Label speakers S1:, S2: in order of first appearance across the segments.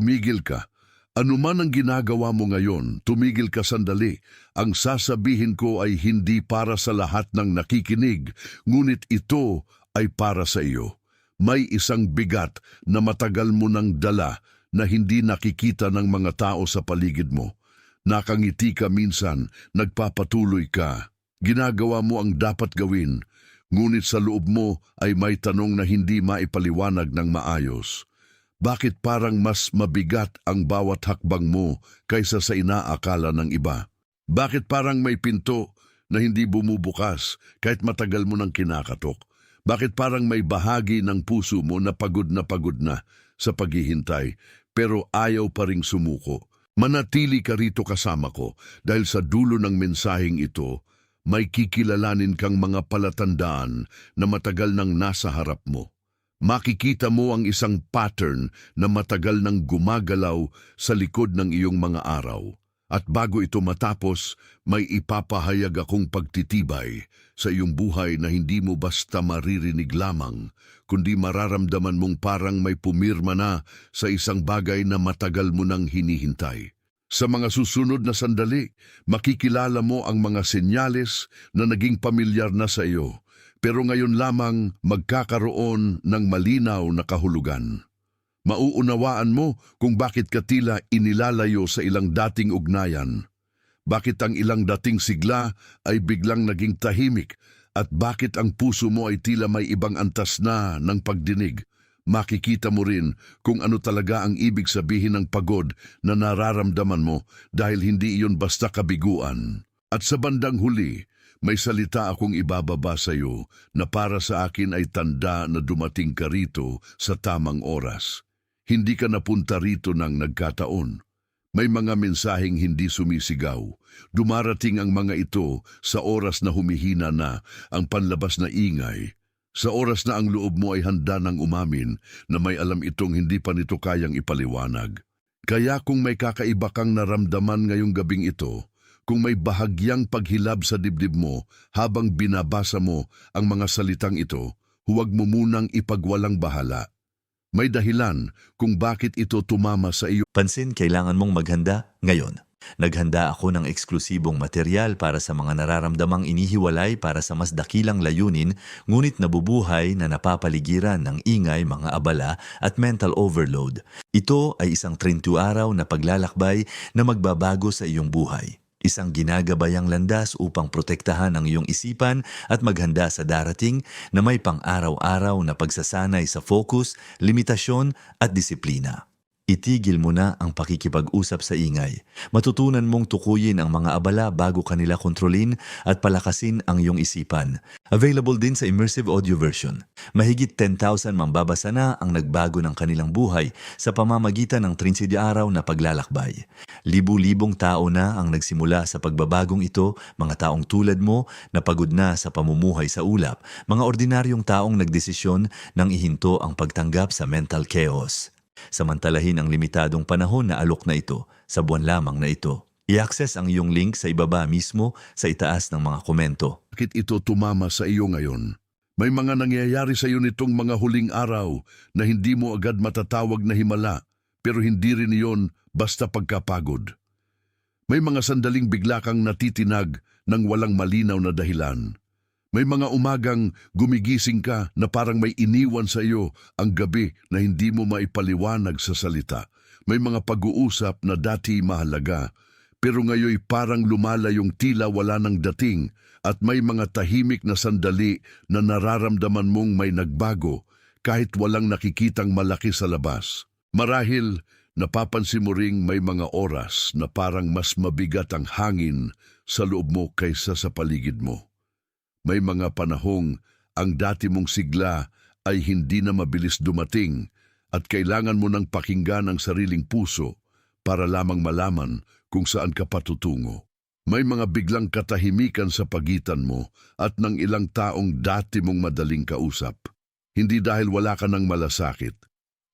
S1: tumigil ka. Ano man ang ginagawa mo ngayon, tumigil ka sandali. Ang sasabihin ko ay hindi para sa lahat ng nakikinig, ngunit ito ay para sa iyo. May isang bigat na matagal mo nang dala na hindi nakikita ng mga tao sa paligid mo. Nakangiti ka minsan, nagpapatuloy ka. Ginagawa mo ang dapat gawin, ngunit sa loob mo ay may tanong na hindi maipaliwanag ng maayos. Bakit parang mas mabigat ang bawat hakbang mo kaysa sa inaakala ng iba? Bakit parang may pinto na hindi bumubukas kahit matagal mo nang kinakatok? Bakit parang may bahagi ng puso mo na pagod na sa paghihintay pero ayaw pa ring sumuko? Manatili ka rito kasama ko dahil sa dulo ng mensaheng ito, may kikilalanin kang mga palatandaan na matagal nang nasa harap mo. Makikita mo ang isang pattern na matagal nang gumagalaw sa likod ng iyong mga araw. At bago ito matapos, may ipapahayag akong pagtitibay sa iyong buhay na hindi mo basta maririnig lamang, kundi mararamdaman mong parang may pumirma na sa isang bagay na matagal mo nang hinihintay. Sa mga susunod na sandali, makikilala mo ang mga senyales na naging pamilyar na sa iyo. Pero ngayon lamang magkakaroon ng malinaw na kahulugan. Mauunawaan mo kung bakit ka tila inilalayo sa ilang dating ugnayan. Bakit ang ilang dating sigla ay biglang naging tahimik at bakit ang puso mo ay tila may ibang antas na ng pagdinig. Makikita mo rin kung ano talaga ang ibig sabihin ng pagod na nararamdaman mo dahil hindi iyon basta kabiguan. At sa bandang huli, may salita akong ibababa sa iyo na para sa akin ay tanda na dumating ka rito sa tamang oras. Hindi ka napunta rito ng nagkataon. May mga mensaheng hindi sumisigaw. Dumarating ang mga ito sa oras na humihina na ang panlabas na ingay. Sa oras na ang loob mo ay handa ng umamin na may alam itong hindi pa nito kayang ipaliwanag. Kaya kung may kakaiba kang naramdaman ngayong gabing ito, kung may bahagyang paghilab sa dibdib mo habang binabasa mo ang mga salitang ito, huwag mo munang ipagwalang bahala. May dahilan kung bakit ito tumama sa iyo.
S2: Pansin, kailangan mong maghanda ngayon. Naghanda ako ng eksklusibong material para sa mga nararamdamang inihiwalay para sa mas dakilang layunin, ngunit nabubuhay na napapaligiran ng ingay, mga abala at mental overload. Ito ay isang 32 araw na paglalakbay na magbabago sa iyong buhay. Isang ginagabayang landas upang protektahan ang iyong isipan at maghanda sa darating na may pang-araw-araw na pagsasanay sa focus, limitasyon at disiplina. Itigil mo na ang pakikipag-usap sa ingay. Matutunan mong tukuyin ang mga abala bago kanila kontrolin at palakasin ang iyong isipan. Available din sa immersive audio version. Mahigit 10,000 mambabasa na ang nagbago ng kanilang buhay sa pamamagitan ng 30 araw na paglalakbay. Libu-libong tao na ang nagsimula sa pagbabagong ito, mga taong tulad mo na pagod na sa pamumuhay sa ulap, mga ordinaryong taong nagdesisyon nang ihinto ang pagtanggap sa mental chaos. Samantalahin ang limitadong panahon na alok na ito sa buwan lamang na ito. I-access ang iyong link sa ibaba mismo sa itaas ng mga komento.
S1: Bakit ito tumama sa iyo ngayon? May mga nangyayari sa iyo nitong mga huling araw na hindi mo agad matatawag na himala, pero hindi rin iyon basta pagkapagod. May mga sandaling bigla kang natitinag ng walang malinaw na dahilan. May mga umagang gumigising ka na parang may iniwan sa iyo ang gabi na hindi mo maipaliwanag sa salita. May mga pag-uusap na dati mahalaga, pero ngayon parang lumalayong tila wala ng dating at may mga tahimik na sandali na nararamdaman mong may nagbago kahit walang nakikitang malaki sa labas. Marahil napapansin mo ring may mga oras na parang mas mabigat ang hangin sa loob mo kaysa sa paligid mo. May mga panahong ang dati mong sigla ay hindi na mabilis dumating at kailangan mo nang pakinggan ang sariling puso para lamang malaman kung saan ka patutungo. May mga biglang katahimikan sa pagitan mo at ng ilang taong dati mong madaling kausap. Hindi dahil wala ka ng malasakit,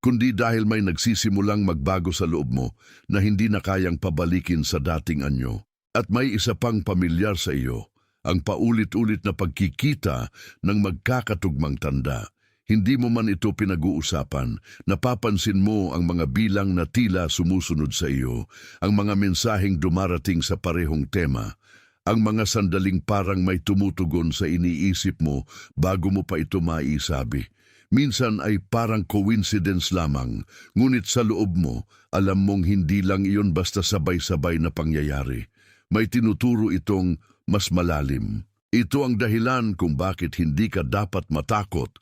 S1: kundi dahil may nagsisimulang magbago sa loob mo na hindi na kayang pabalikin sa dating anyo. At may isa pang pamilyar sa iyo, ang paulit-ulit na pagkikita ng magkakatugmang tanda. Hindi mo man ito pinag-uusapan, napapansin mo ang mga bilang na tila sumusunod sa iyo, ang mga mensaheng dumarating sa parehong tema, ang mga sandaling parang may tumutugon sa iniisip mo bago mo pa ito maisabi. Minsan ay parang coincidence lamang, ngunit sa loob mo, alam mong hindi lang iyon basta sabay-sabay na pangyayari. May tinuturo itong mas malalim. Ito ang dahilan kung bakit hindi ka dapat matakot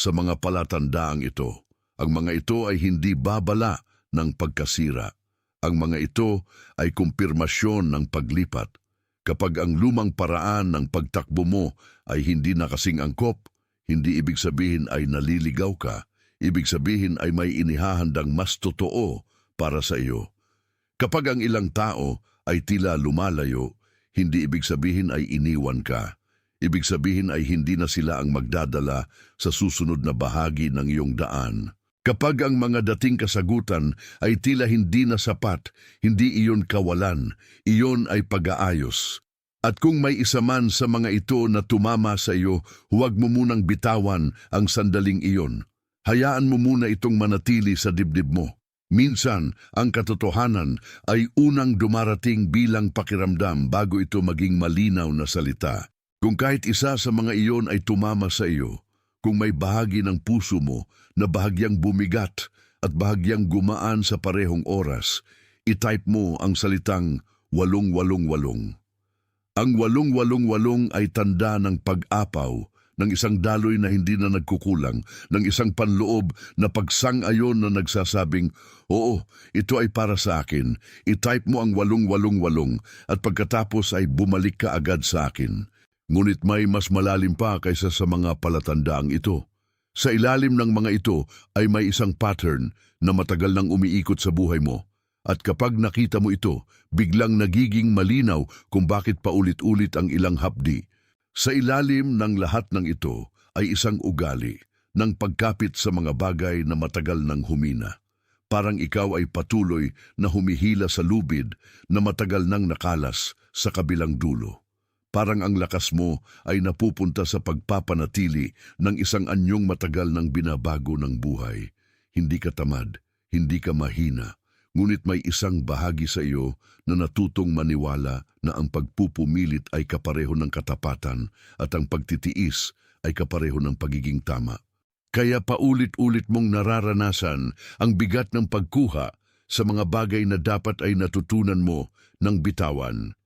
S1: sa mga palatandaang ito. Ang mga ito ay hindi babala ng pagkasira. Ang mga ito ay kumpirmasyon ng paglipat. Kapag ang lumang paraan ng pagtakbo mo ay hindi na kasing angkop, hindi ibig sabihin ay naliligaw ka. Ibig sabihin ay may inihahandang mas totoo para sa iyo. Kapag ang ilang tao ay tila lumalayo, hindi ibig sabihin ay iniwan ka. Ibig sabihin ay hindi na sila ang magdadala sa susunod na bahagi ng iyong daan. Kapag ang mga dating kasagutan ay tila hindi na sapat, hindi iyon kawalan, iyon ay pag-aayos. At kung may isa man sa mga ito na tumama sa iyo, huwag mo munang bitawan ang sandaling iyon. Hayaan mo muna itong manatili sa dibdib mo. Minsan, ang katotohanan ay unang dumarating bilang pakiramdam bago ito maging malinaw na salita. Kung kahit isa sa mga iyon ay tumama sa iyo, kung may bahagi ng puso mo na bahagyang bumigat at bahagyang gumaan sa parehong oras, itype mo ang salitang 888. Ang 888 ay tanda ng pag-apaw, ng isang daloy na hindi na nagkukulang, ng isang panloob na pagsang-ayon na nagsasabing, oo, ito ay para sa akin. I-type mo ang 888 at pagkatapos ay bumalik ka agad sa akin. Ngunit may mas malalim pa kaysa sa mga palatandaang ito. Sa ilalim ng mga ito ay may isang pattern na matagal nang umiikot sa buhay mo. At kapag nakita mo ito, biglang nagiging malinaw kung bakit paulit-ulit ang ilang hapdi. Sa ilalim ng lahat ng ito ay isang ugali ng pagkapit sa mga bagay na matagal nang humina. Parang ikaw ay patuloy na humihila sa lubid na matagal nang nakalas sa kabilang dulo. Parang ang lakas mo ay napupunta sa pagpapanatili ng isang anyong matagal nang binabago ng buhay. Hindi ka tamad, hindi ka mahina, ngunit may isang bahagi sa iyo na natutong maniwala na ang pagpupumilit ay kapareho ng katapatan at ang pagtitiis ay kapareho ng pagiging tama. Kaya paulit-ulit mong nararanasan ang bigat ng pagkuha sa mga bagay na dapat ay natutunan mo ng bitawan.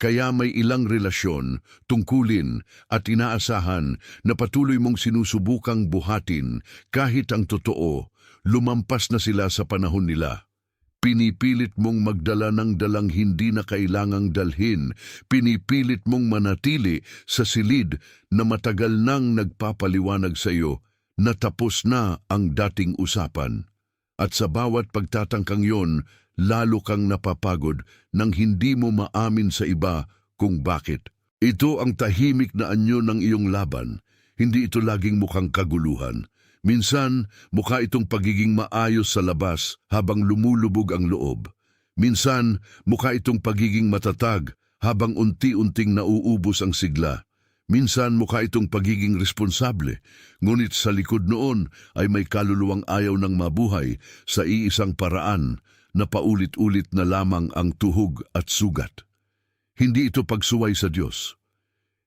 S1: Kaya may ilang relasyon, tungkulin at inaasahan na patuloy mong sinusubukang buhatin kahit ang totoo, lumampas na sila sa panahon nila. Pinipilit mong magdala ng dalang hindi na kailangang dalhin. Pinipilit mong manatili sa silid na matagal nang nagpapaliwanag sa iyo na tapos na ang dating usapan. At sa bawat pagtatangkang yon, lalo kang napapagod nang hindi mo maamin sa iba kung bakit. Ito ang tahimik na anyo ng iyong laban. Hindi ito laging mukhang kaguluhan. Minsan, mukha itong pagiging maayos sa labas habang lumulubog ang loob. Minsan, mukha itong pagiging matatag habang unti-unting nauubos ang sigla. Minsan, mukha itong pagiging responsable, ngunit sa likod noon ay may kaluluwang ayaw ng mabuhay sa iisang paraan na paulit-ulit na lamang ang tuhog at sugat. Hindi ito pagsuway sa Diyos.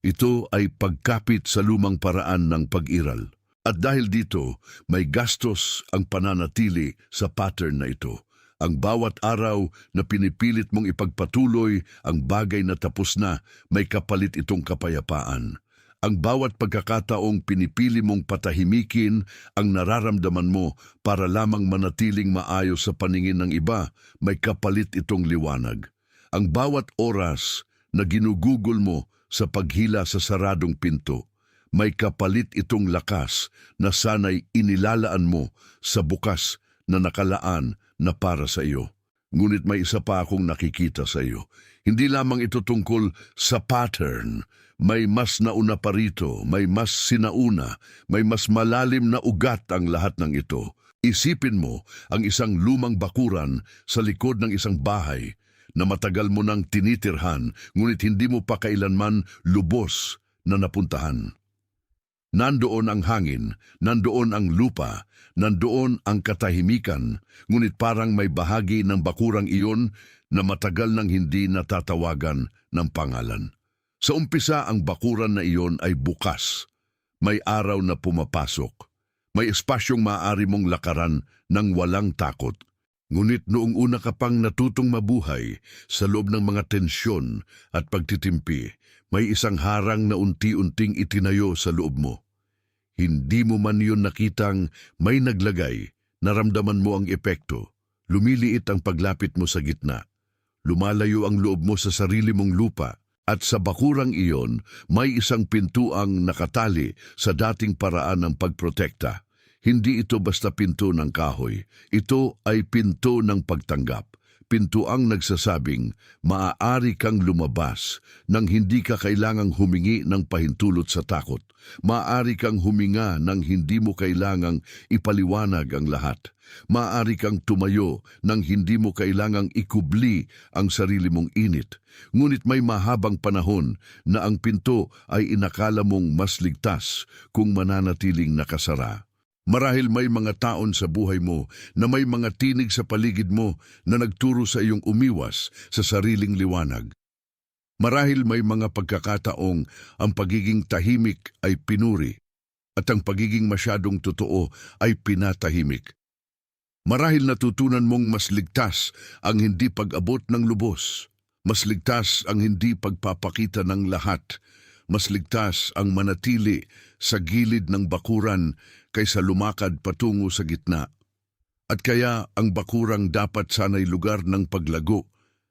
S1: Ito ay pagkapit sa lumang paraan ng pag-iral. At dahil dito, may gastos ang pananatili sa pattern na ito. Ang bawat araw na pinipilit mong ipagpatuloy ang bagay na tapos na, may kapalit itong kapayapaan. Ang bawat pagkakataong pinipili mong patahimikin ang nararamdaman mo para lamang manatiling maayos sa paningin ng iba, may kapalit itong liwanag. Ang bawat oras na ginugugol mo sa paghila sa saradong pinto, may kapalit itong lakas na sana'y inilalaan mo sa bukas na nakalaan na para sa iyo. Ngunit may isa pa akong nakikita sa iyo. Hindi lamang ito tungkol sa pattern. May mas nauna pa rito, may mas sinauna, may mas malalim na ugat ang lahat ng ito. Isipin mo ang isang lumang bakuran sa likod ng isang bahay na matagal mo nang tinitirhan, ngunit hindi mo pa kailanman lubos na napuntahan. Nandoon ang hangin, nandoon ang lupa, nandoon ang katahimikan, ngunit parang may bahagi ng bakurang iyon na matagal nang hindi natatawagan ng pangalan. Sa umpisa ang bakuran na iyon ay bukas. May araw na pumapasok. May espasyong maaari mong lakaran ng walang takot. Ngunit noong una ka pang natutong mabuhay sa loob ng mga tensyon at pagtitimpi, may isang harang na unti-unting itinayo sa loob mo. Hindi mo man yun nakitang may naglagay, naramdaman mo ang epekto. Lumiliit ang paglapit mo sa gitna. Lumalayo ang loob mo sa sarili mong lupa. At sa bakurang iyon, may isang pintuang nakatali sa dating paraan ng pagprotekta. Hindi ito basta pinto ng kahoy. Ito ay pinto ng pagtanggap. Pintuang nagsasabing, maaari kang lumabas nang hindi ka kailangang humingi ng pahintulot sa takot. Maaari kang huminga nang hindi mo kailangang ipaliwanag ang lahat. Maaari kang tumayo nang hindi mo kailangang ikubli ang sarili mong init. Ngunit may mahabang panahon na ang pinto ay inakala mong mas ligtas kung mananatiling nakasara. Marahil may mga taon sa buhay mo na may mga tinig sa paligid mo na nagturo sa iyong umiwas sa sariling liwanag. Marahil may mga pagkakataong ang pagiging tahimik ay pinuri at ang pagiging masyadong totoo ay pinatahimik. Marahil natutunan mong mas ligtas ang hindi pag-abot ng lubos. Mas ligtas ang hindi pagpapakita ng lahat. Mas ligtas ang manatili sa gilid ng bakuran kaysa lumakad patungo sa gitna. At kaya ang bakurang dapat sana'y lugar ng paglago,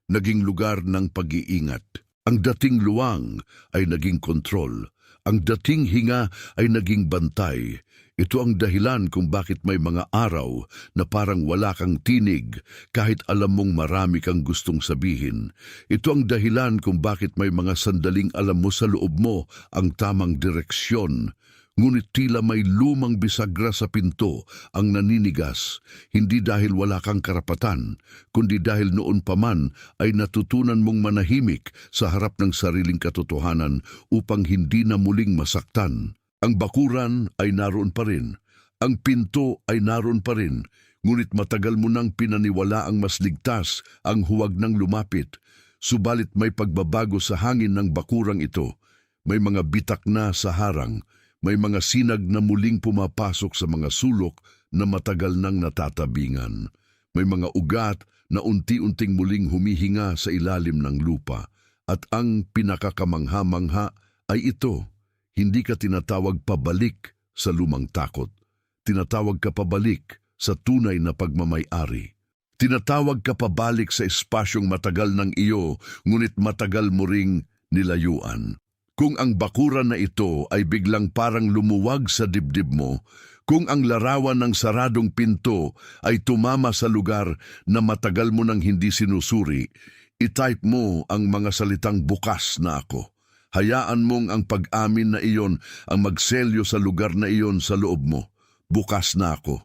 S1: naging lugar ng pag-iingat. Ang dating luwang ay naging kontrol. Ang dating hinga ay naging bantay. Ito ang dahilan kung bakit may mga araw na parang wala kang tinig kahit alam mong marami kang gustong sabihin. Ito ang dahilan kung bakit may mga sandaling alam mo sa loob mo ang tamang direksyon. Ngunit tila may lumang bisagra sa pinto ang naninigas, hindi dahil wala kang karapatan, kundi dahil noon pa man ay natutunan mong manahimik sa harap ng sariling katotohanan upang hindi na muling masaktan. Ang bakuran ay naroon pa rin, ang pinto ay naroon pa rin, ngunit matagal mo nang pinaniwala ang mas ligtas ang huwag nang lumapit. Subalit may pagbabago sa hangin ng bakurang ito, may mga bitak na sa harang, may mga sinag na muling pumapasok sa mga sulok na matagal nang natatabingan. May mga ugat na unti-unting muling humihinga sa ilalim ng lupa. At ang pinakakamangha-mangha ay ito. Hindi ka tinatawag pabalik sa lumang takot. Tinatawag ka pabalik sa tunay na pagmamay-ari. Tinatawag ka pabalik sa espasyong matagal ng iyo, ngunit matagal mo ring nilayuan. Kung ang bakuran na ito ay biglang parang lumuwag sa dibdib mo, kung ang larawan ng saradong pinto ay tumama sa lugar na matagal mo nang hindi sinusuri, itype mo ang mga salitang bukas na ako. Hayaan mong ang pag-amin na iyon ang magselyo sa lugar na iyon sa loob mo. Bukas na ako.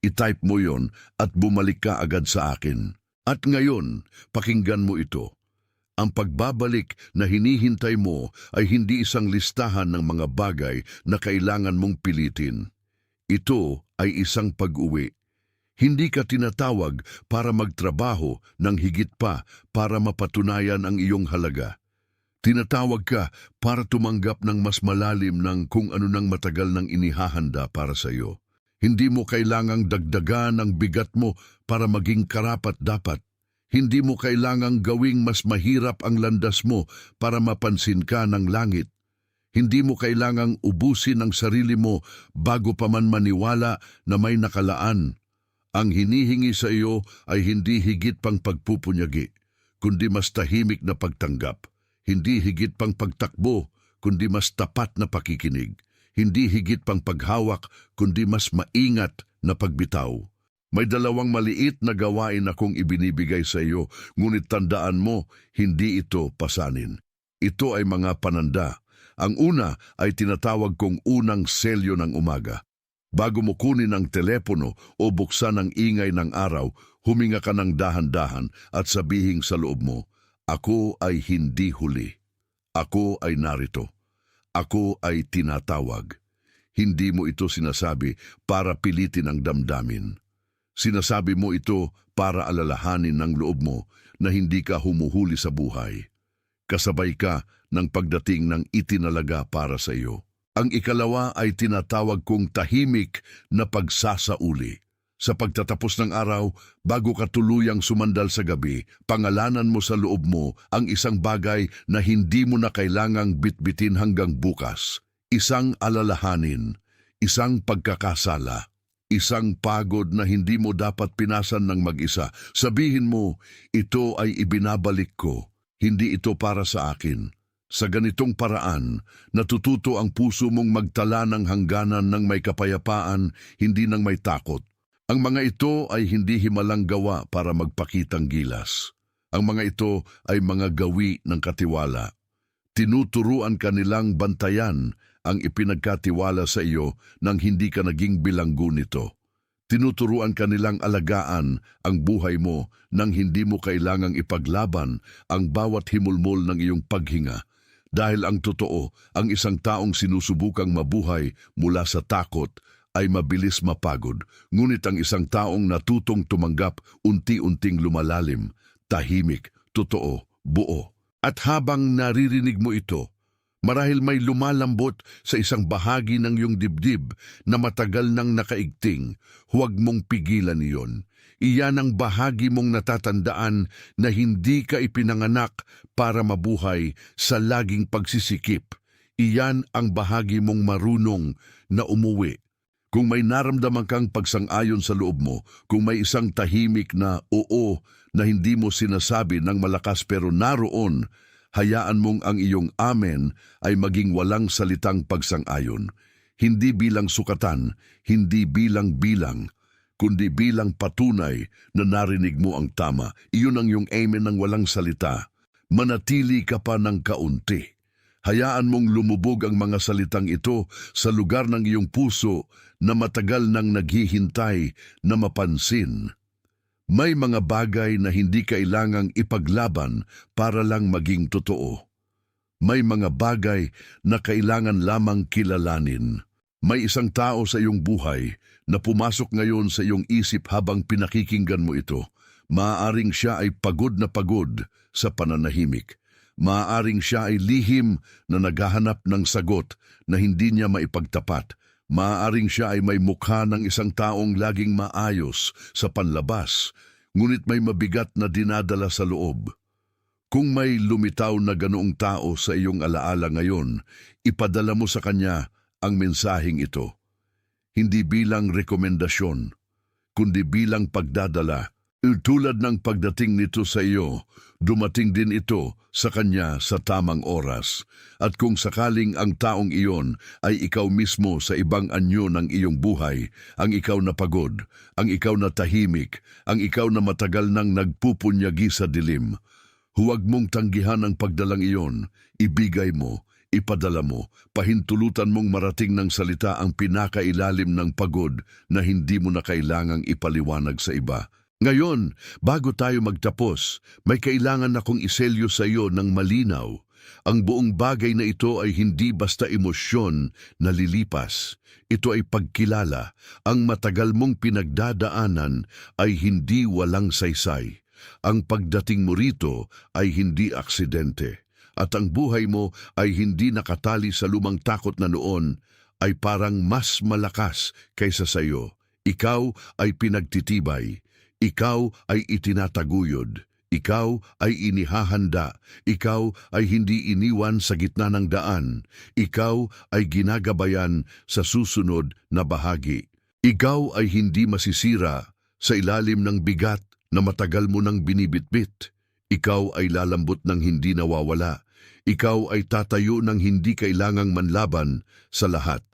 S1: I-type mo yon at bumalik ka agad sa akin. At ngayon, pakinggan mo ito. Ang pagbabalik na hinihintay mo ay hindi isang listahan ng mga bagay na kailangan mong pilitin. Ito ay isang pag-uwi. Hindi ka tinatawag para magtrabaho ng higit pa para mapatunayan ang iyong halaga. Tinatawag ka para tumanggap ng mas malalim ng kung ano nang matagal nang inihahanda para sa iyo. Hindi mo kailangang dagdagan ang bigat mo para maging karapat-dapat. Hindi mo kailangang gawing mas mahirap ang landas mo para mapansin ka ng langit. Hindi mo kailangang ubusin ang sarili mo bago pa man maniwala na may nakalaan. Ang hinihingi sa iyo ay hindi higit pang pagpupunyagi, kundi mas tahimik na pagtanggap. Hindi higit pang pagtakbo, kundi mas tapat na pakikinig. Hindi higit pang paghawak, kundi mas maingat na pagbitaw. May dalawang maliit na gawain akong ibinibigay sa iyo, ngunit tandaan mo, hindi ito pasanin. Ito ay mga pananda. Ang una ay tinatawag kong unang selyo ng umaga. Bago mo kunin ang telepono o buksan ang ingay ng araw, huminga ka ng dahan-dahan at sabihing sa loob mo, ako ay hindi huli. Ako ay narito. Ako ay tinatawag. Hindi mo ito sinasabi para pilitin ang damdamin. Sinasabi mo ito para alalahanin ng loob mo na hindi ka humuhuli sa buhay. Kasabay ka ng pagdating ng itinalaga para sa iyo. Ang ikalawa ay tinatawag kong tahimik na pagsasauli. Sa pagtatapos ng araw, bago ka tuluyang sumandal sa gabi, pangalanan mo sa loob mo ang isang bagay na hindi mo na kailangang bitbitin hanggang bukas. Isang alalahanin, isang pagkakasala, isang pagod na hindi mo dapat pinasan ng mag-isa. Sabihin mo, ito ay ibinabalik ko, hindi ito para sa akin. Sa ganitong paraan, natututo ang puso mong magtala ng hangganan ng may kapayapaan, hindi ng may takot. Ang mga ito ay hindi himalang gawa para magpakitang gilas. Ang mga ito ay mga gawi ng katiwala. Tinuturuan ka nilang bantayan ang ipinagkatiwala sa iyo nang hindi ka naging bilanggo nito. Tinuturuan ka nilang alagaan ang buhay mo nang hindi mo kailangang ipaglaban ang bawat himulmol ng iyong paghinga. Dahil ang totoo, ang isang taong sinusubukang mabuhay mula sa takot ay mabilis mapagod, ngunit ang isang taong natutong tumanggap unti-unting lumalalim, tahimik, totoo, buo. At habang naririnig mo ito, marahil may lumalambot sa isang bahagi ng iyong dibdib na matagal nang nakaigting, huwag mong pigilan iyon. Iyan ang bahagi mong natatandaan na hindi ka ipinanganak para mabuhay sa laging pagsisikip. Iyan ang bahagi mong marunong na umuwi. Kung may naramdaman kang pagsang-ayon sa loob mo, kung may isang tahimik na oo na hindi mo sinasabi ng malakas pero naroon, hayaan mong ang iyong amen ay maging walang salitang pagsang-ayon. Hindi bilang sukatan, hindi bilang bilang, kundi bilang patunay na narinig mo ang tama. Iyon ang iyong amen ng walang salita. Manatili ka pa ng kaunti. Hayaan mong lumubog ang mga salitang ito sa lugar ng iyong puso na matagal nang naghihintay na mapansin. May mga bagay na hindi kailangang ipaglaban para lang maging totoo. May mga bagay na kailangan lamang kilalanin. May isang tao sa iyong buhay na pumasok ngayon sa iyong isip habang pinakikinggan mo ito. Maaaring siya ay pagod na pagod sa pananahimik. Maaaring siya ay lihim na naghahanap ng sagot na hindi niya maipagtapat. Maaaring siya ay may mukha ng isang taong laging maayos sa panlabas, ngunit may mabigat na dinadala sa loob. Kung may lumitaw na ganoong tao sa iyong alaala ngayon, ipadala mo sa kanya ang mensaheng ito. Hindi bilang rekomendasyon, kundi bilang pagdadala. Tulad ng pagdating nito sa iyo, dumating din ito sa kanya sa tamang oras. At kung sakaling ang taong iyon ay ikaw mismo sa ibang anyo ng iyong buhay, ang ikaw na pagod, ang ikaw na tahimik, ang ikaw na matagal nang nagpupunyagi sa dilim, huwag mong tanggihan ang pagdalang iyon, ibigay mo, ipadala mo, pahintulutan mong marating ng salita ang pinakailalim ng pagod na hindi mo na kailangang ipaliwanag sa iba. Ngayon, bago tayo magtapos, may kailangan akong iselyo sa iyo ng malinaw. Ang buong bagay na ito ay hindi basta emosyon na lilipas. Ito ay pagkilala. Ang matagal mong pinagdadaanan ay hindi walang saysay. Ang pagdating mo rito ay hindi aksidente. At ang buhay mo ay hindi nakatali sa lumang takot na noon ay parang mas malakas kaysa sa iyo. Ikaw ay pinagtitibay. Ikaw ay itinataguyod, ikaw ay inihahanda, ikaw ay hindi iniwan sa gitna ng daan, ikaw ay ginagabayan sa susunod na bahagi. Ikaw ay hindi masisira sa ilalim ng bigat na matagal mo nang binibitbit. Ikaw ay lalambot ng hindi nawawala. Ikaw ay tatayo ng hindi kailangang manlaban sa lahat.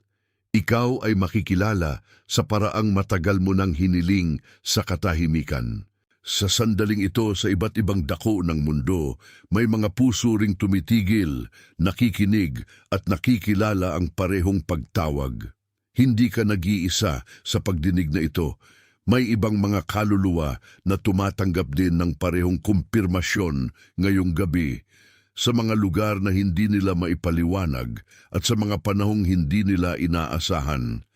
S1: Ikaw ay makikilala sa paraang matagal mo nang hiniling sa katahimikan. Sa sandaling ito sa iba't ibang dako ng mundo, may mga puso ring tumitigil, nakikinig at nakikilala ang parehong pagtawag. Hindi ka nag-iisa sa pagdinig na ito. May ibang mga kaluluwa na tumatanggap din ng parehong kumpirmasyon ngayong gabi. sa mga lugar na hindi nila maipaliwanag at sa mga panahong hindi nila inaasahan.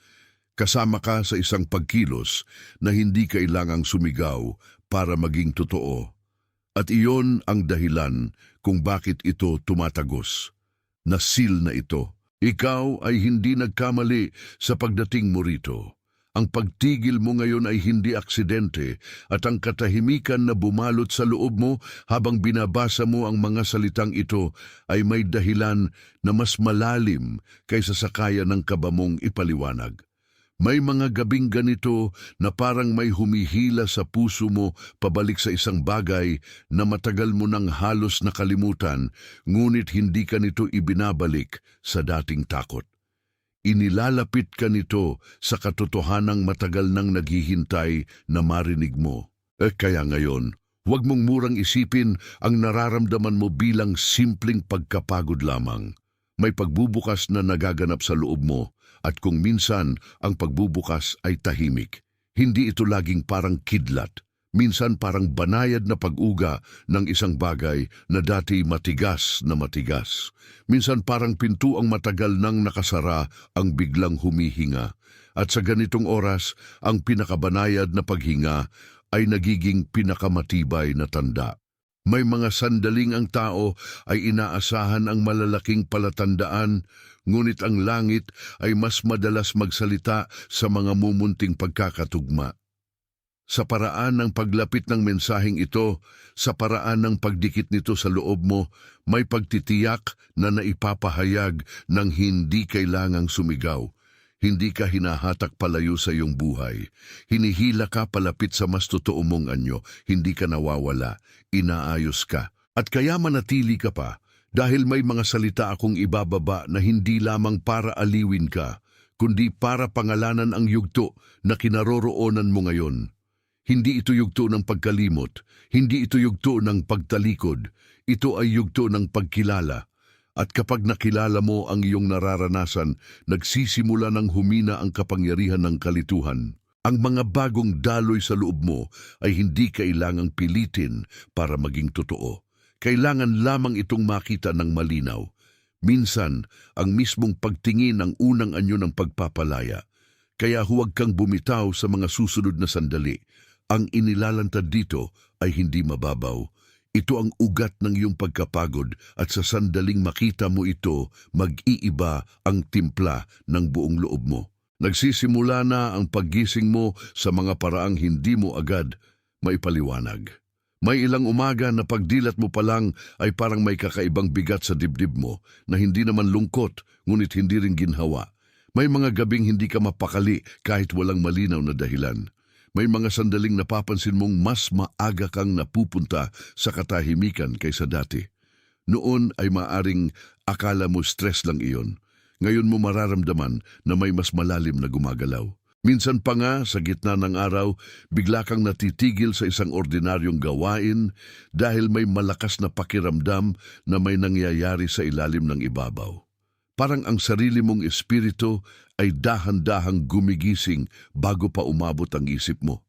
S1: Kasama ka sa isang pagkilos na hindi kailangang sumigaw para maging totoo. At iyon ang dahilan kung bakit ito tumatagos. Nasil na ito. Ikaw ay hindi nagkamali sa pagdating mo rito. Ang pagtigil mo ngayon ay hindi aksidente at ang katahimikan na bumalot sa loob mo habang binabasa mo ang mga salitang ito ay may dahilan na mas malalim kaysa sa kaya ng kaba mong ipaliwanag. May mga gabing ganito na parang may humihila sa puso mo pabalik sa isang bagay na matagal mo nang halos nakalimutan, ngunit hindi ka nito ibinabalik sa dating takot. Inilalapit ka nito sa katotohanang matagal nang naghihintay na marinig mo. Kaya ngayon, huwag mong murang isipin ang nararamdaman mo bilang simpleng pagkapagod lamang. May pagbubukas na nagaganap sa loob mo at kung minsan ang pagbubukas ay tahimik. Hindi ito laging parang kidlat. Minsan parang banayad na pag-uga ng isang bagay na dati matigas na matigas. Minsan parang pintuang matagal nang nakasara ang biglang humihinga. At sa ganitong oras, ang pinakabanayad na paghinga ay nagiging pinakamatibay na tanda. May mga sandaling ang tao ay inaasahan ang malalaking palatandaan, ngunit ang langit ay mas madalas magsalita sa mga mumunting pagkakatugma. Sa paraan ng paglapit ng mensaheng ito, sa paraan ng pagdikit nito sa loob mo, may pagtitiyak na naipapahayag ng hindi kailangang sumigaw. Hindi ka hinahatak palayo sa iyong buhay. Hinihila ka palapit sa mas totoo mong anyo. Hindi ka nawawala. Inaayos ka. At kaya manatili ka pa dahil may mga salita akong ibababa na hindi lamang para aliwin ka, kundi para pangalanan ang yugto na kinaroroonan mo ngayon. Hindi ito yugto ng pagkalimot, hindi ito yugto ng pagtalikod, ito ay yugto ng pagkilala. At kapag nakilala mo ang iyong nararanasan, nagsisimula ng humina ang kapangyarihan ng kalituhan. Ang mga bagong daloy sa loob mo ay hindi kailangang pilitin para maging totoo. Kailangan lamang itong makita ng malinaw. Minsan, ang mismong pagtingin ang unang anyo ng pagpapalaya. Kaya huwag kang bumitaw sa mga susunod na sandali. Ang inilalantad dito ay hindi mababaw. Ito ang ugat ng iyong pagkapagod at sa sandaling makita mo ito, mag-iiba ang timpla ng buong loob mo. Nagsisimula na ang paggising mo sa mga paraang hindi mo agad maipaliwanag. May ilang umaga na pagdilat mo pa lang ay parang may kakaibang bigat sa dibdib mo na hindi naman lungkot, ngunit hindi rin ginhawa. May mga gabing hindi ka mapakali kahit walang malinaw na dahilan. May mga sandaling napapansin mong mas maaga kang napupunta sa katahimikan kaysa dati. Noon ay maaring akala mo stress lang iyon. Ngayon mo mararamdaman na may mas malalim na gumagalaw. Minsan pa nga, sa gitna ng araw, bigla kang natitigil sa isang ordinaryong gawain dahil may malakas na pakiramdam na may nangyayari sa ilalim ng ibabaw. Parang ang sarili mong espiritu ay dahan-dahang gumigising bago pa umabot ang isip mo.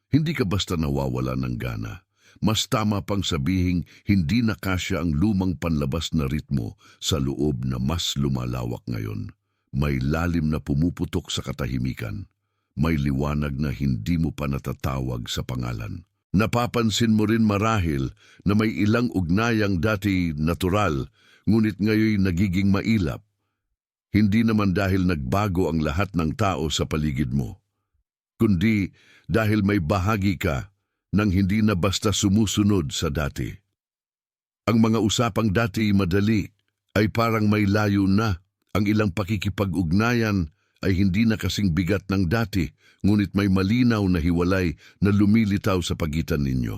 S1: Hindi ka basta nawawala ng gana. Mas tama pang sabihing hindi na kasya ang lumang panlabas na ritmo sa loob na mas lumalawak ngayon. May lalim na pumuputok sa katahimikan. May liwanag na hindi mo pa natatawag sa pangalan. Napapansin mo rin marahil na may ilang ugnayang dati natural, ngunit ngayon nagiging mailap. Hindi naman dahil nagbago ang lahat ng tao sa paligid mo, kundi dahil may bahagi ka nang hindi na basta sumusunod sa dati. Ang mga usapang dati madali ay parang may layo na. Ang ilang pakikipag-ugnayan ay hindi na kasing bigat ng dati, ngunit may malinaw na hiwalay na lumilitaw sa pagitan ninyo.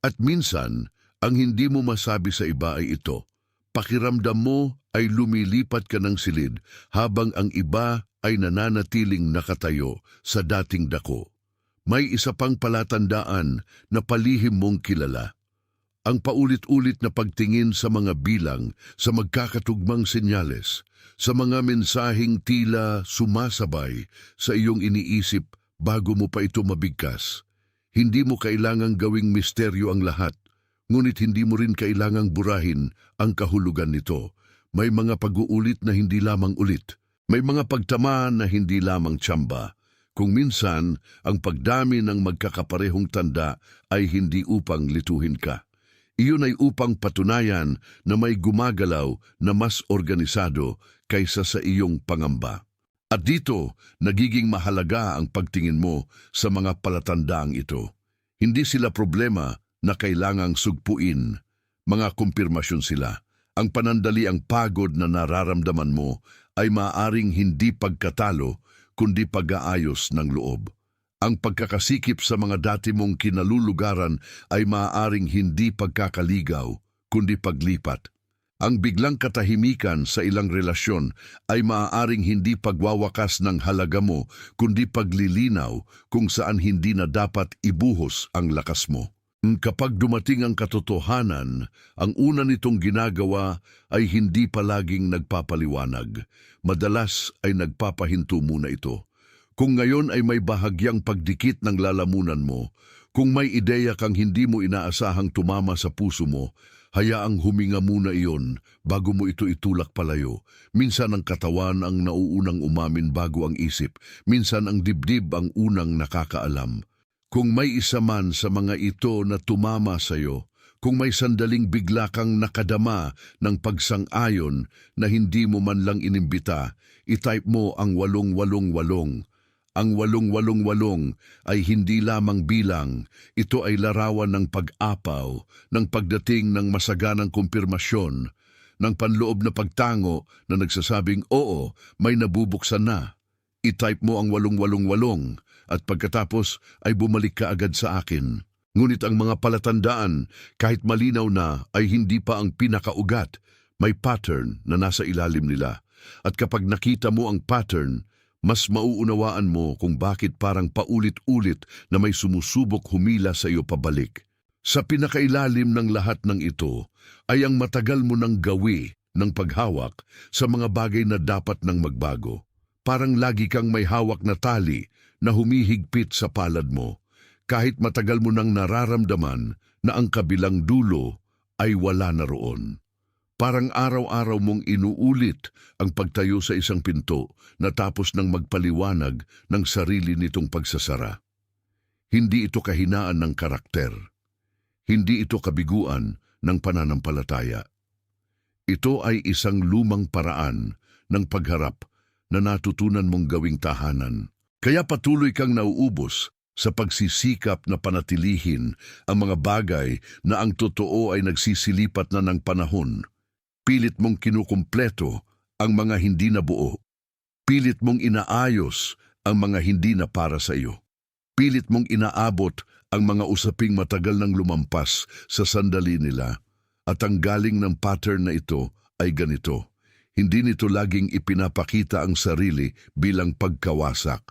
S1: At minsan, ang hindi mo masabi sa iba ay ito. Pakiramdam mo ay lumilipat ka ng silid habang ang iba ay nananatiling nakatayo sa dating dako. May isa pang palatandaan na palihim mong kilala. Ang paulit-ulit na pagtingin sa mga bilang, sa magkakatugmang senyales, sa mga mensaheng tila sumasabay sa iyong iniisip bago mo pa ito mabigkas. Hindi mo kailangang gawing misteryo ang lahat, Ngunit hindi mo rin kailangang burahin ang kahulugan nito. May mga pag-uulit na hindi lamang ulit. May mga pagtama na hindi lamang tsamba. Kung minsan, ang pagdami ng magkakaparehong tanda ay hindi upang lituhin ka. Iyon ay upang patunayan na may gumagalaw na mas organisado kaysa sa iyong pangamba. At dito, nagiging mahalaga ang pagtingin mo sa mga palatandaang ito. Hindi sila problema na kailangang sugpuin. Mga kumpirmasyon sila. Ang panandaliang pagod na nararamdaman mo ay maaaring hindi pagkatalo kundi pag-aayos ng loob. Ang pagkakasikip sa mga dati mong kinalulugaran ay maaaring hindi pagkakaligaw, kundi paglipat. Ang biglang katahimikan sa ilang relasyon ay maaaring hindi pagwawakas ng halaga mo, kundi paglilinaw kung saan hindi na dapat ibuhos ang lakas mo. Kapag dumating ang katotohanan, ang una nitong ginagawa ay hindi palaging nagpapaliwanag. Madalas ay nagpapahinto muna ito. Kung ngayon ay may bahagyang pagdikit ng lalamunan mo, kung may ideya kang hindi mo inaasahang tumama sa puso mo, hayaang huminga muna iyon bago mo ito itulak palayo. Minsan ang katawan ang nauunang umamin bago ang isip, minsan ang dibdib ang unang nakakaalam. Kung may isa man sa mga ito na tumama sa iyo, kung may sandaling bigla kang nakadama ng pagsang-ayon na hindi mo man lang inimbita, itype mo ang 888. Ang 888 ay hindi lamang bilang, ito ay larawan ng pag-apaw, ng pagdating ng masaganang kumpirmasyon, ng panloob na pagtango na nagsasabing, oo, may nabubuksan na. I-type mo ang 888 at pagkatapos ay bumalik ka agad sa akin. Ngunit ang mga palatandaan, kahit malinaw na, ay hindi pa ang pinakaugat. May pattern na nasa ilalim nila. At kapag nakita mo ang pattern, mas mauunawaan mo kung bakit parang paulit-ulit na may sumusubok humila sa iyo pabalik. Sa pinakailalim ng lahat ng ito ay ang matagal mo nang gawi ng paghawak sa mga bagay na dapat nang magbago. Parang lagi kang may hawak na tali na humihigpit sa palad mo, kahit matagal mo nang nararamdaman na ang kabilang dulo ay wala na roon. Parang araw-araw mong inuulit ang pagtayo sa isang pinto na tapos ng magpaliwanag ng sarili nitong pagsasara. Hindi ito kahinaan ng karakter. Hindi ito kabiguan ng pananampalataya. Ito ay isang lumang paraan ng pagharap na natutunan mong gawing tahanan. Kaya patuloy kang nauubos sa pagsisikap na panatilihin ang mga bagay na ang totoo ay nagsisilipat na ng panahon. Pilit mong kinukumpleto ang mga hindi nabuo. Pilit mong inaayos ang mga hindi na para sa iyo. Pilit mong inaabot ang mga usaping matagal nang lumampas sa sandali nila. At ang galing ng pattern na ito ay ganito. Hindi nito laging ipinapakita ang sarili bilang pagkawasak.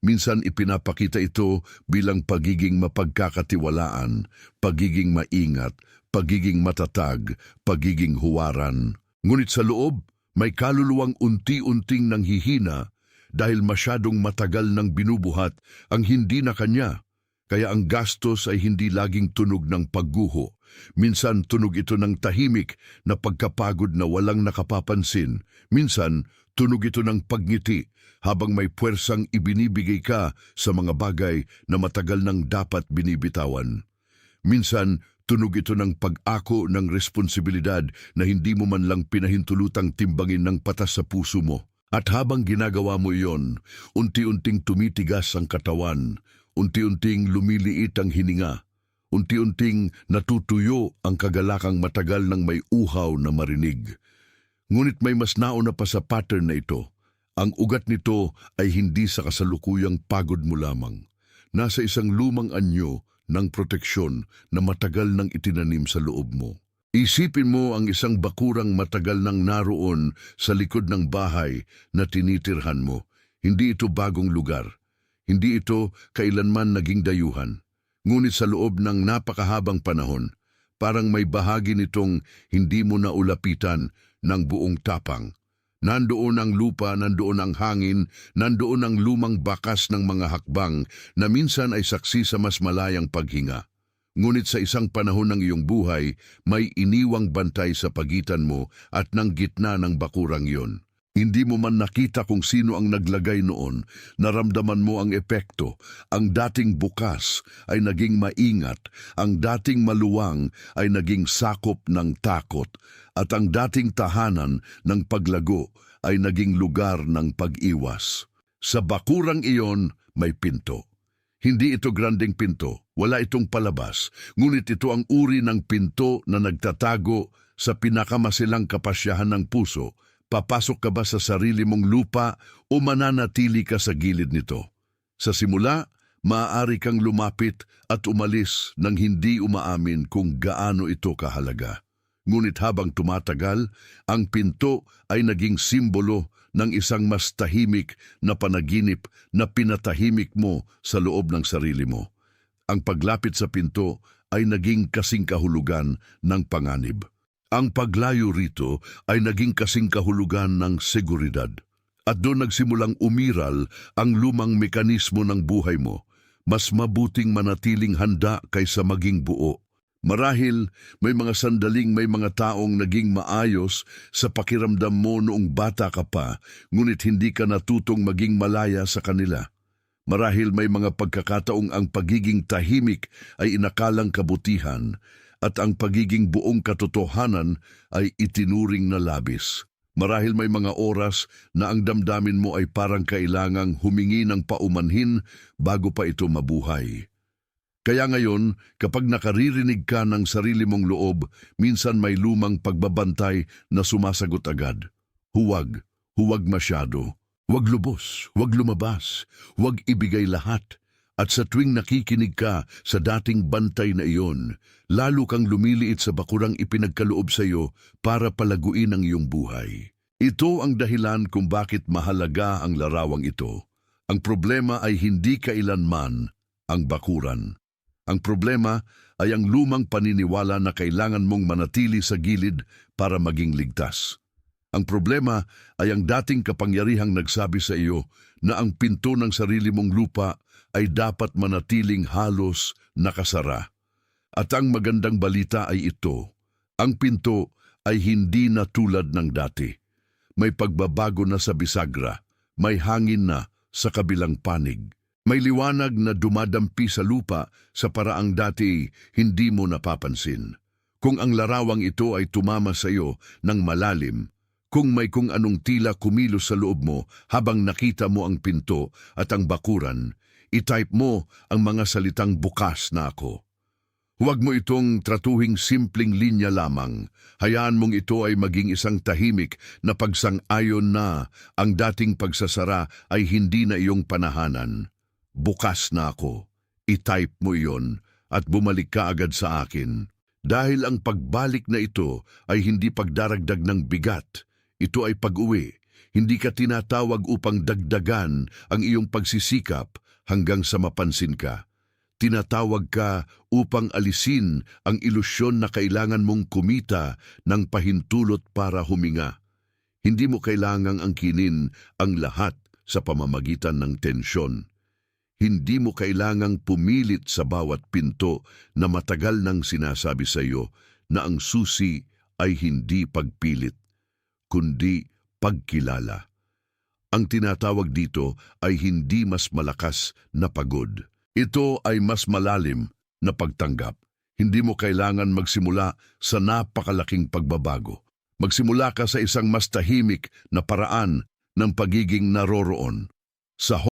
S1: Minsan ipinapakita ito bilang pagiging mapagkakatiwalaan, pagiging maingat, pagiging matatag, pagiging huwaran. Ngunit sa loob, may kaluluwang unti-unting nanghihina dahil masyadong matagal nang binubuhat ang hindi na kanya. Kaya ang gastos ay hindi laging tunog ng pagguho. Minsan tunog ito ng tahimik na pagkapagod na walang nakapapansin. Minsan tunog ito ng pagngiti habang may puwersang ibinibigay ka sa mga bagay na matagal nang dapat binibitawan. Minsan tunog ito ng pag-ako ng responsibilidad na hindi mo man lang pinahintulutang timbangin ng patas sa puso mo. At habang ginagawa mo iyon, unti-unting tumitigas ang katawan, unti-unting lumiliit ang hininga, unti-unting natutuyo ang kagalakang matagal ng may uhaw na marinig. Ngunit may mas nauna pa sa pattern na ito. Ang ugat nito ay hindi sa kasalukuyang pagod mo lamang. Nasa isang lumang anyo ng proteksyon na matagal nang itinanim sa loob mo. Isipin mo ang isang bakurang matagal nang naroon sa likod ng bahay na tinitirhan mo. Hindi ito bagong lugar. Hindi ito kailanman naging dayuhan. Ngunit sa loob ng napakahabang panahon, parang may bahagi nitong hindi mo na ulapitan ng buong tapang. Nandoon ang lupa, nandoon ang hangin, nandoon ang lumang bakas ng mga hakbang na minsan ay saksi sa mas malayang paghinga. Ngunit sa isang panahon ng iyong buhay, may iniwang bantay sa pagitan mo at ng gitna ng bakurang iyon. Hindi mo man nakita kung sino ang naglagay noon, naramdaman mo ang epekto. Ang dating bukas ay naging maingat, ang dating maluwang ay naging sakop ng takot, at ang dating tahanan ng paglago ay naging lugar ng pag-iwas. Sa bakurang iyon, may pinto. Hindi ito granding pinto, wala itong palabas, ngunit ito ang uri ng pinto na nagtatago sa pinakamasilang kapasyahan ng puso. Papasok ka ba sa sarili mong lupa o mananatili ka sa gilid nito? Sa simula, maaari kang lumapit at umalis nang hindi umaamin kung gaano ito kahalaga. Ngunit habang tumatagal, ang pinto ay naging simbolo ng isang mas tahimik na panaginip na pinatahimik mo sa loob ng sarili mo. Ang paglapit sa pinto ay naging kasing kahulugan ng panganib. Ang paglayo rito ay naging kasing kahulugan ng seguridad. At doon nagsimulang umiral ang lumang mekanismo ng buhay mo. Mas mabuting manatiling handa kaysa maging buo. Marahil may mga sandaling may mga taong naging maayos sa pakiramdam mo noong bata ka pa, ngunit hindi ka natutong maging malaya sa kanila. Marahil may mga pagkakataong ang pagiging tahimik ay inakalang kabutihan, at ang pagiging buong katotohanan ay itinuring na labis. Marahil may mga oras na ang damdamin mo ay parang kailangang humingi ng paumanhin bago pa ito mabuhay. Kaya ngayon, kapag nakaririnig ka ng sarili mong loob, minsan may lumang pagbabantay na sumasagot agad. Huwag, huwag masyado. Huwag lubos, huwag lumabas, huwag ibigay lahat. At sa tuwing nakikinig ka sa dating bantay na iyon, lalo kang lumiliit sa bakurang ipinagkaloob sa iyo para palaguin ang iyong buhay. Ito ang dahilan kung bakit mahalaga ang larawang ito. Ang problema ay hindi kailanman ang bakuran. Ang problema ay ang lumang paniniwala na kailangan mong manatili sa gilid para maging ligtas. Ang problema ay ang dating kapangyarihang nagsabi sa iyo na ang pinto ng sarili mong lupa ay dapat manatiling halos nakasara. At ang magandang balita ay ito, ang pinto ay hindi na tulad ng dati. May pagbabago na sa bisagra, may hangin na sa kabilang panig. May liwanag na dumadampi sa lupa sa paraang dati hindi mo napapansin. Kung ang larawang ito ay tumama sa iyo ng malalim, kung may kung anong tila kumilos sa loob mo habang nakita mo ang pinto at ang bakuran, i-type mo ang mga salitang bukas na ako. Huwag mo itong tratuhing simpleng linya lamang. Hayaan mong ito ay maging isang tahimik na pagsang-ayon na ang dating pagsasara ay hindi na iyong panahanan. Bukas na ako. I-type mo iyon at bumalik ka agad sa akin. Dahil ang pagbalik na ito ay hindi pagdaragdag ng bigat. Ito ay pag-uwi. Hindi ka tinatawag upang dagdagan ang iyong pagsisikap hanggang sa mapansin ka. Tinatawag ka upang alisin ang ilusyon na kailangan mong kumita ng pahintulot para huminga. Hindi mo kailangang angkinin ang lahat sa pamamagitan ng tensyon. Hindi mo kailangang pumilit sa bawat pinto na matagal nang sinasabi sa iyo na ang susi ay hindi pagpilit, kundi pagkilala. Ang tinatawag dito ay hindi mas malakas na pagod. Ito ay mas malalim na pagtanggap. Hindi mo kailangan magsimula sa napakalaking pagbabago. Magsimula ka sa isang mas tahimik na paraan ng pagiging naroroon. Sa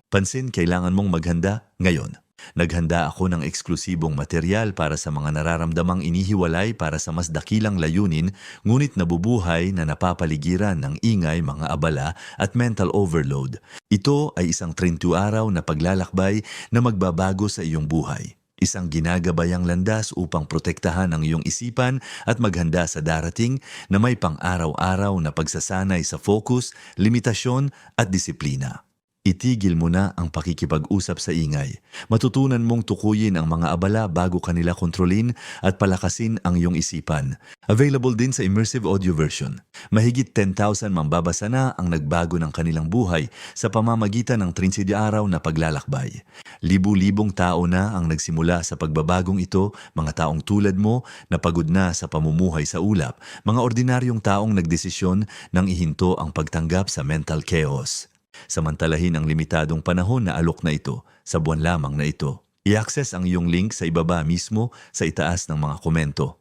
S2: Pansin, kailangan mong maghanda ngayon. Naghanda ako ng eksklusibong material para sa mga nararamdamang inihiwalay para sa mas dakilang layunin, ngunit nabubuhay na napapaligiran ng ingay, mga abala at mental overload. Ito ay isang 30 araw na paglalakbay na magbabago sa iyong buhay. Isang ginagabayang landas upang protektahan ang iyong isipan at maghanda sa darating na may pang-araw-araw na pagsasanay sa focus, limitasyon at disiplina. Itigil mo na ang pakikipag-usap sa ingay. Matutunan mong tukuyin ang mga abala bago kanila kontrolin at palakasin ang iyong isipan. Available din sa immersive audio version. Mahigit 10,000 mambabasa na ang nagbago ng kanilang buhay sa pamamagitan ng 30 araw na paglalakbay. Libu-libong tao na ang nagsimula sa pagbabagong ito, mga taong tulad mo na pagod na sa pamumuhay sa ulap, mga ordinaryong taong nagdesisyon nang ihinto ang pagtanggap sa mental chaos. Samantalahin ang limitadong panahon na alok na ito sa buwan lamang na ito. I-access ang iyong link sa ibaba mismo sa itaas ng mga komento.